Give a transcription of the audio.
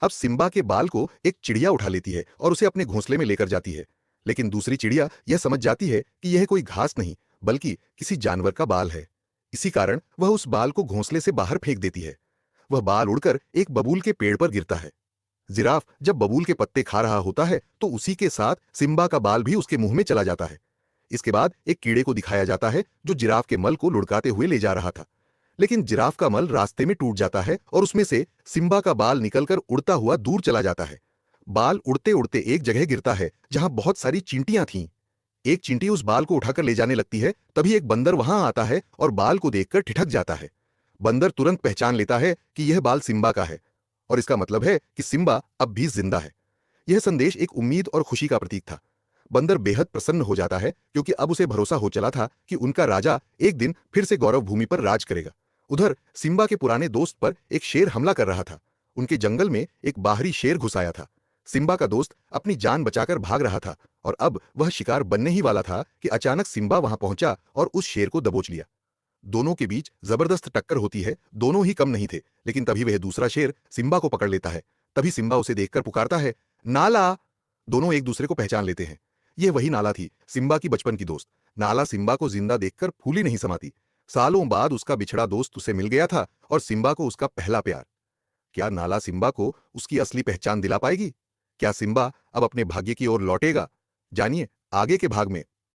अब सिम्बा के बाल को एक चिड़िया उठा लेती है और उसे अपने घोंसले में लेकर जाती है। लेकिन दूसरी चिड़िया यह समझ जाती है कि यह कोई घास नहीं बल्कि किसी जानवर का बाल है। इसी कारण वह उस बाल को घोंसले से बाहर फेंक देती है। वह बाल उड़कर एक बबूल के पेड़ पर गिरता है। जिराफ जब बबूल के पत्ते खा रहा होता है तो उसी के साथ सिम्बा का बाल भी उसके मुंह में चला जाता है। इसके बाद एक कीड़े को दिखाया जाता है जो जिराफ के मल को लुढ़काते हुए ले जा रहा था। लेकिन जिराफ का मल रास्ते में टूट जाता है और उसमें से सिम्बा का बाल निकलकर उड़ता हुआ दूर चला जाता है। बाल उड़ते उड़ते एक जगह गिरता है जहां बहुत सारी चींटियां थीं। एक चींटी उस बाल को उठाकर ले जाने लगती है, तभी एक बंदर वहां आता है और बाल को देखकर ठिठक जाता है। बंदर तुरंत पहचान लेता है कि यह बाल सिम्बा का है और इसका मतलब है कि सिम्बा अब भी जिंदा है। यह संदेश एक उम्मीद और खुशी का प्रतीक था। बंदर बेहद प्रसन्न हो जाता है क्योंकि अब उसे भरोसा हो चला था कि उनका राजा एक दिन फिर से गौरव भूमि पर राज करेगा। उधर सिम्बा के पुराने दोस्त पर एक शेर हमला कर रहा था। उनके जंगल में एक बाहरी शेर घुस आया था। सिम्बा का दोस्त अपनी जान बचाकर भाग रहा था और अब वह शिकार बनने ही वाला था कि अचानक सिम्बा वहां पहुंचा और उस शेर को दबोच लिया। दोनों के बीच जबरदस्त टक्कर होती है। दोनों ही कम नहीं थे, लेकिन तभी वह दूसरा शेर सिम्बा को पकड़ लेता है। तभी सिम्बा उसे देखकर पुकारता है, नाला। दोनों एक दूसरे को पहचान लेते हैं। यह वही नाला थी, सिम्बा की बचपन की दोस्त। नाला सिम्बा को जिंदा देखकर फूली नहीं समाती। सालों बाद उसका बिछड़ा दोस्त उसे मिल गया था और सिम्बा को उसका पहला प्यार। क्या नाला सिम्बा को उसकी असली पहचान दिला पाएगी? क्या सिम्बा अब अपने भाग्य की ओर लौटेगा? जानिए आगे के भाग में।